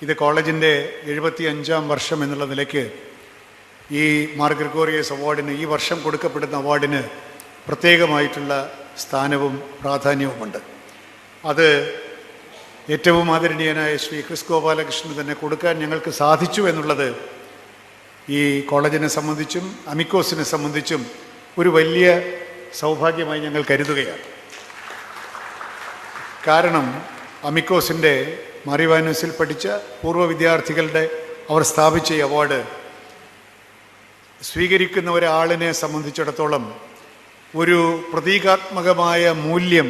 ഇത് കോളേജിൻ്റെ 75-ാം വർഷം എന്നുള്ള നിലയ്ക്ക് ഈ മാർ ഗ്രിഗോറിയസ് അവാർഡിന്, ഈ വർഷം കൊടുക്കപ്പെടുന്ന അവാർഡിന് പ്രത്യേകമായിട്ടുള്ള സ്ഥാനവും പ്രാധാന്യവുമുണ്ട്. അത് ഏറ്റവും ആദരണീയനായ ശ്രീ ക്രിസ് ഗോപാലകൃഷ്ണന് തന്നെ കൊടുക്കാൻ ഞങ്ങൾക്ക് സാധിച്ചു എന്നുള്ളത് ഈ കോളേജിനെ സംബന്ധിച്ചും അമിക്കോസിനെ സംബന്ധിച്ചും ഒരു വലിയ സൗഭാഗ്യമായി ഞങ്ങൾ കരുതുകയാണ്. കാരണം അമിക്കോസിൻ്റെ മാറിവാനൂസിൽ പഠിച്ച പൂർവ്വ വിദ്യാർത്ഥികളുടെ അവർ സ്ഥാപിച്ച ഈ അവാർഡ് സ്വീകരിക്കുന്ന ഒരാളിനെ സംബന്ധിച്ചിടത്തോളം ഒരു പ്രതീകാത്മകമായ മൂല്യം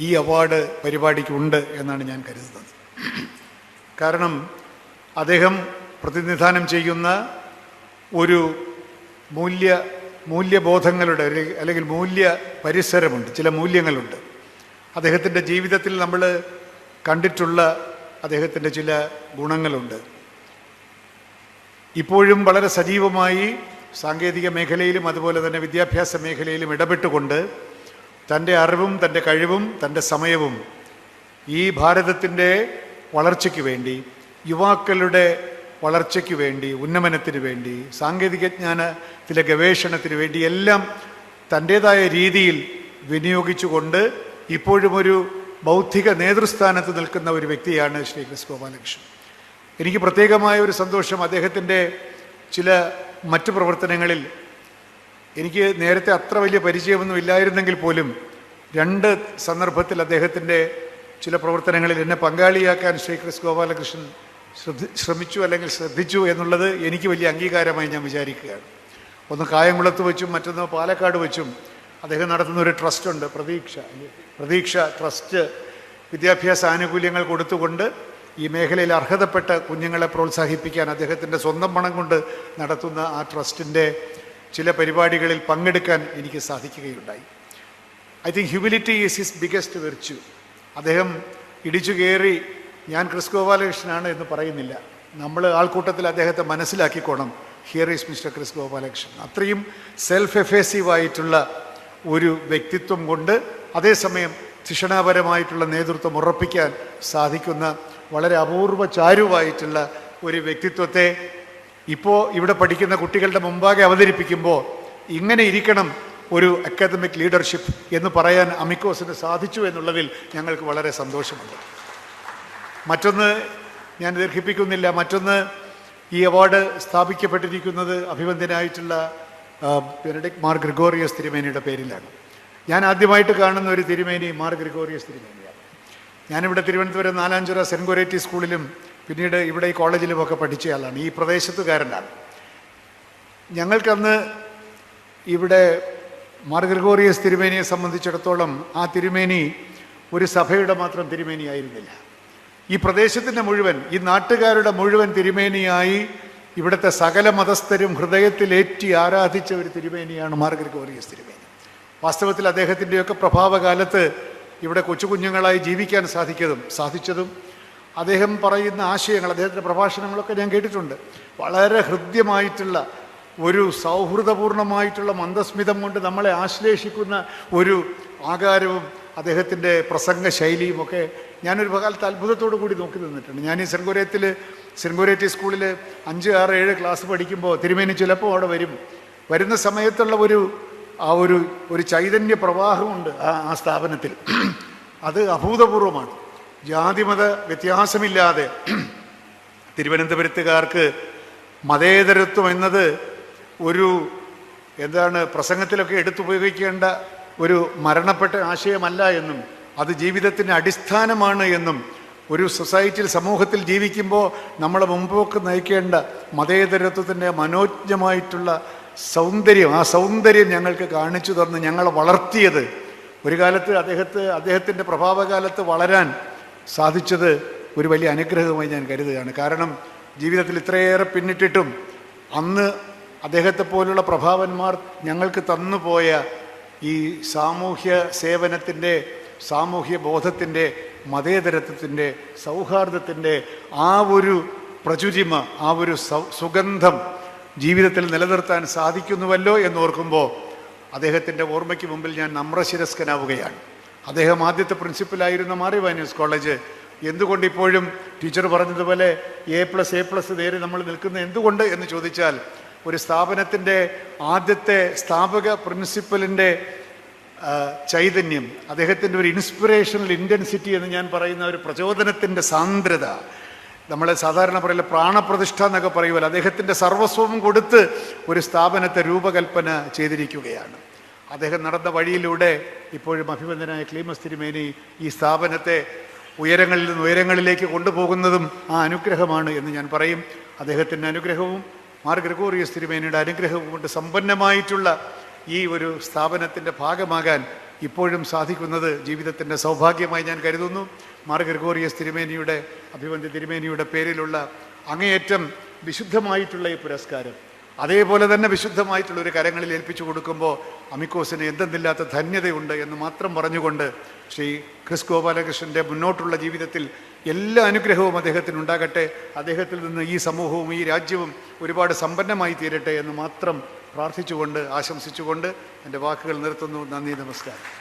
ഈ അവാർഡ് പരിപാടിക്കുണ്ട് എന്നാണ് ഞാൻ കരുതുന്നത്. കാരണം അദ്ദേഹം പ്രതിനിധാനം ചെയ്യുന്ന ഒരു മൂല്യബോധങ്ങളുടെ അല്ലെങ്കിൽ മൂല്യ പരിസരമുണ്ട്, ചില മൂല്യങ്ങളുണ്ട്. അദ്ദേഹത്തിൻ്റെ ജീവിതത്തിൽ നമ്മൾ കണ്ടിട്ടുള്ള അദ്ദേഹത്തിൻ്റെ ചില ഗുണങ്ങളുണ്ട്. ഇപ്പോഴും വളരെ സജീവമായി സാങ്കേതിക മേഖലയിലും അതുപോലെ തന്നെ വിദ്യാഭ്യാസ മേഖലയിലും ഇടപെട്ടുകൊണ്ട് തൻ്റെ അറിവും തൻ്റെ കഴിവും തൻ്റെ സമയവും ഈ ഭാരതത്തിൻ്റെ വളർച്ചയ്ക്ക് വേണ്ടി, യുവാക്കളുടെ വളർച്ചയ്ക്ക് വേണ്ടി, ഉന്നമനത്തിന് വേണ്ടി, സാങ്കേതികജ്ഞാനത്തിലെ ഗവേഷണത്തിന് വേണ്ടി എല്ലാം തൻ്റേതായ രീതിയിൽ വിനിയോഗിച്ചുകൊണ്ട് ഇപ്പോഴും ഒരു ബൗദ്ധിക നേതൃസ്ഥാനത്ത് നിൽക്കുന്ന ഒരു വ്യക്തിയാണ് ശ്രീ ക്രിസ് ഗോപാലകൃഷ്ണൻ. എനിക്ക് പ്രത്യേകമായ ഒരു സന്തോഷം അദ്ദേഹത്തിൻ്റെ ചില മറ്റു പ്രവർത്തനങ്ങളിൽ എനിക്ക് നേരത്തെ അത്ര വലിയ പരിചയമൊന്നും ഇല്ലായിരുന്നെങ്കിൽ പോലും 2 സന്ദർഭത്തിൽ അദ്ദേഹത്തിൻ്റെ ചില പ്രവർത്തനങ്ങളിൽ എന്നെ പങ്കാളിയാക്കാൻ ശ്രീ ക്രിസ് ഗോപാലകൃഷ്ണൻ ശ്രമിച്ചു അല്ലെങ്കിൽ ശ്രദ്ധിച്ചു എന്നുള്ളത് എനിക്ക് വലിയ അംഗീകാരമായി ഞാൻ വിചാരിക്കുകയാണ്. ഒന്ന് കായംകുളത്ത് വെച്ചും മറ്റൊന്ന് പാലക്കാട് വെച്ചും അദ്ദേഹം നടത്തുന്ന ഒരു ട്രസ്റ്റുണ്ട്, പ്രതീക്ഷ ട്രസ്റ്റ്. വിദ്യാഭ്യാസ ആനുകൂല്യങ്ങൾ കൊടുത്തുകൊണ്ട് ഈ മേഖലയിൽ അർഹതപ്പെട്ട കുഞ്ഞുങ്ങളെ പ്രോത്സാഹിപ്പിക്കാൻ അദ്ദേഹത്തിൻ്റെ സ്വന്തം പണം കൊണ്ട് നടത്തുന്ന ആ ട്രസ്റ്റിൻ്റെ ചില പരിപാടികളിൽ പങ്കെടുക്കാൻ എനിക്ക് സാധിക്കുകയുണ്ടായി. I think humility is his biggest virtue. അദ്ദേഹം ഇടിച്ചു കയറി ഞാൻ ക്രിസ് ഗോപാലകൃഷ്ണനാണ് എന്ന് പറയുന്നില്ല. നമ്മൾ ആൾക്കൂട്ടത്തിൽ അദ്ദേഹത്തെ മനസ്സിലാക്കിക്കോണം, here is mister Kris Gopalakrishnan. അത്രയും സെൽഫ് എഫേസീവായിട്ടുള്ള ഒരു വ്യക്തിത്വം കൊണ്ട് അതേസമയം ശിക്ഷണാപരമായിട്ടുള്ള നേതൃത്വം ഉറപ്പിക്കാൻ സാധിക്കുന്ന വളരെ അപൂർവ ചാരുവായിട്ടുള്ള ഒരു വ്യക്തിത്വത്തെ ഇപ്പോൾ ഇവിടെ പഠിക്കുന്ന കുട്ടികളുടെ മുമ്പാകെ അവതരിപ്പിക്കുമ്പോൾ ഇങ്ങനെ ഇരിക്കണം ഒരു അക്കാദമിക് ലീഡർഷിപ്പ് എന്ന് പറയാൻ അമിക്കോസിന് സാധിച്ചു എന്നുള്ളതിൽ ഞങ്ങൾക്ക് വളരെ സന്തോഷമുണ്ട്. മറ്റൊന്ന് ഞാൻ ദീർഘിപ്പിക്കുന്നില്ല. മറ്റൊന്ന്, ഈ അവാർഡ് സ്ഥാപിക്കപ്പെട്ടിരിക്കുന്നത് അഭിവന്ദ്യനായിട്ടുള്ള ബെനഡിക്ട് മാർ ഗ്രിഗോറിയസ് തിരുമേനിയുടെ പേരിലാണ്. ഞാൻ ആദ്യമായിട്ട് കാണുന്ന ഒരു തിരുമേനി മാർ ഗ്രിഗോറിയസ് തിരുമേനിയാണ്. ഞാനിവിടെ തിരുവനന്തപുരം നാലാഞ്ചിറ സെൻറ്റ് ഗോരേറ്റി സ്കൂളിലും പിന്നീട് ഇവിടെ ഈ കോളേജിലുമൊക്കെ പഠിച്ചയാളാണ്. ഈ പ്രദേശത്തുകാരനാണ്. ഞങ്ങൾക്കന്ന് ഇവിടെ മാർ ഗ്രിഗോറിയസ് തിരുമേനിയെ സംബന്ധിച്ചിടത്തോളം ആ തിരുമേനി ഒരു സഭയുടെ മാത്രം തിരുമേനിയായിരുന്നില്ല. ഈ പ്രദേശത്തിൻ്റെ മുഴുവൻ, ഈ നാട്ടുകാരുടെ മുഴുവൻ തിരുമേനിയായി ഇവിടുത്തെ സകല മതസ്ഥരും ഹൃദയത്തിലേറ്റി ആരാധിച്ച ഒരു തിരുമേനിയാണ് മാർ ഗ്രിഗോറിയസ് തിരുമേനി. വാസ്തവത്തിൽ അദ്ദേഹത്തിൻ്റെയൊക്കെ പ്രഭാവകാലത്ത് ഇവിടെ കൊച്ചു കുഞ്ഞുങ്ങളായി ജീവിക്കാൻ സാധിച്ചതും അദ്ദേഹം പറയുന്ന ആശയങ്ങൾ, അദ്ദേഹത്തിൻ്റെ പ്രഭാഷണങ്ങളൊക്കെ ഞാൻ കേട്ടിട്ടുണ്ട്. വളരെ ഹൃദ്യമായിട്ടുള്ള ഒരു സൗഹൃദപൂർണമായിട്ടുള്ള മന്ദസ്മിതം കൊണ്ട് നമ്മളെ ആശ്ലേഷിക്കുന്ന ഒരു ആകാരവും അദ്ദേഹത്തിൻ്റെ പ്രസംഗ ശൈലിയുമൊക്കെ ഞാനൊരു കാലത്ത് അത്ഭുതത്തോടു കൂടി നോക്കി നിന്നിട്ടുണ്ട്. ഞാൻ ഈ സെൻറ്റ് ഗോരേറ്റി സ്കൂളിൽ 5, 6, 7 ക്ലാസ് പഠിക്കുമ്പോൾ തിരുമേനി ചിലപ്പോൾ അവിടെ വരുന്ന സമയത്തുള്ള ഒരു ചൈതന്യ പ്രവാഹമുണ്ട് ആ സ്ഥാപനത്തിൽ. അത് അഭൂതപൂർവമാണ്. ജാതിമത വ്യത്യാസമില്ലാതെ തിരുവനന്തപുരത്തുകാർക്ക് മതേതരത്വം എന്നത് പ്രസംഗത്തിലൊക്കെ എടുത്തുപയോഗിക്കേണ്ട ഒരു മരണപ്പെട്ട ആശയമല്ല എന്നും അത് ജീവിതത്തിൻ്റെ അടിസ്ഥാനമാണ് എന്നും ഒരു സൊസൈറ്റിയിൽ, സമൂഹത്തിൽ ജീവിക്കുമ്പോൾ നമ്മളെ മുമ്പോട്ട് നയിക്കേണ്ട മതേതരത്വത്തിൻ്റെ മനോജ്ഞമായിട്ടുള്ള സൗന്ദര്യം, ആ സൗന്ദര്യം ഞങ്ങൾക്ക് കാണിച്ചു തന്ന് ഞങ്ങളെ വളർത്തിയത്, ഒരു കാലത്ത് അദ്ദേഹത്തിൻ്റെ പ്രഭാവകാലത്ത് വളരാൻ സാധിച്ചത് ഒരു വലിയ അനുഗ്രഹമായി ഞാൻ കരുതുകയാണ്. കാരണം ജീവിതത്തിൽ ഇത്രയേറെ പിന്നിട്ടിട്ടും അന്ന് അദ്ദേഹത്തെ പോലുള്ള പ്രഭാവന്മാർ ഞങ്ങൾക്ക് തന്നുപോയ ഈ സാമൂഹ്യ സേവനത്തിൻ്റെ, സാമൂഹ്യ ബോധത്തിൻ്റെ, മതേതരത്വത്തിൻ്റെ, സൗഹാർദ്ദത്തിൻ്റെ ആ ഒരു പ്രചുരിമ, ആ ഒരു സുഗന്ധം ജീവിതത്തിൽ നിലനിർത്താൻ സാധിക്കുന്നുവല്ലോ എന്നോർക്കുമ്പോൾ അദ്ദേഹത്തിൻ്റെ ഓർമ്മയ്ക്ക് മുമ്പിൽ ഞാൻ നമ്രശിരസ്കനാവുകയാണ്. അദ്ദേഹം ആദ്യത്തെ പ്രിൻസിപ്പലായിരുന്ന മാർ ഇവാനിയോസ് കോളേജ് എന്തുകൊണ്ട് ഇപ്പോഴും ടീച്ചർ പറഞ്ഞതുപോലെ A+, നേരെ നമ്മൾ നിൽക്കുന്നത് എന്തുകൊണ്ട് എന്ന് ചോദിച്ചാൽ, ഒരു സ്ഥാപനത്തിൻ്റെ ആദ്യത്തെ സ്ഥാപക പ്രിൻസിപ്പലിൻ്റെ ചൈതന്യം, അദ്ദേഹത്തിൻ്റെ ഒരു ഇൻസ്പിറേഷണൽ ഇൻറ്റൻസിറ്റി എന്ന് ഞാൻ പറയുന്ന ഒരു പ്രചോദനത്തിൻ്റെ സാന്ദ്രത, നമ്മൾ സാധാരണ പറയില്ല പ്രാണപ്രതിഷ്ഠ എന്നൊക്കെ പറയുമല്ലോ, അദ്ദേഹത്തിൻ്റെ സർവസ്വം കൊടുത്ത് ഒരു സ്ഥാപനത്തെ രൂപകൽപ്പന ചെയ്തിരിക്കുകയാണ്. അദ്ദേഹം നടന്ന വഴിയിലൂടെ ഇപ്പോഴും അഭിവന്ദനായ ക്ലീമസ് തിരുമേനി ഈ സ്ഥാപനത്തെ ഉയരങ്ങളിൽ നിന്ന് ഉയരങ്ങളിലേക്ക് കൊണ്ടുപോകുന്നതും ആ അനുഗ്രഹമാണ് എന്ന് ഞാൻ പറയും. അദ്ദേഹത്തിൻ്റെ അനുഗ്രഹവും മാർ ഗ്രിഗോറിയോസ് തിരുമേനിയുടെ അനുഗ്രഹവും കൊണ്ട് സമ്പന്നമായിട്ടുള്ള ഈ ഒരു സ്ഥാപനത്തിൻ്റെ ഭാഗമാകാൻ ഇപ്പോഴും സാധിക്കുന്നത് ജീവിതത്തിൻ്റെ സൗഭാഗ്യമായി ഞാൻ കരുതുന്നു. മാർ ഗ്രിഗോറിയോസ് തിരുമേനിയുടെ അഭിവന്ദ്യ തിരുമേനിയുടെ പേരിലുള്ള അങ്ങേയറ്റം വിശുദ്ധമായിട്ടുള്ള ഈ പുരസ്കാരം അതേപോലെ തന്നെ വിശുദ്ധമായിട്ടുള്ള ഒരു കരങ്ങളിൽ ഏൽപ്പിച്ചു കൊടുക്കുമ്പോൾ അമിക്കോസിന് എന്തെന്നില്ലാത്ത ധന്യതയുണ്ട് എന്ന് മാത്രം പറഞ്ഞുകൊണ്ട് ശ്രീ ക്രിസ് ഗോപാലകൃഷ്ണൻ്റെ മുന്നോട്ടുള്ള ജീവിതത്തിൽ എല്ലാ അനുഗ്രഹവും അദ്ദേഹത്തിനുണ്ടാകട്ടെ. അദ്ദേഹത്തിൽ നിന്ന് ഈ സമൂഹവും ഈ രാജ്യവും ഒരുപാട് സമ്പന്നമായി തീരട്ടെ എന്ന് മാത്രം പ്രാർത്ഥിച്ചുകൊണ്ട് ആശംസിച്ചുകൊണ്ട് എൻ്റെ വാക്കുകൾ നിർത്തുന്നു. നന്ദി, നമസ്കാരം.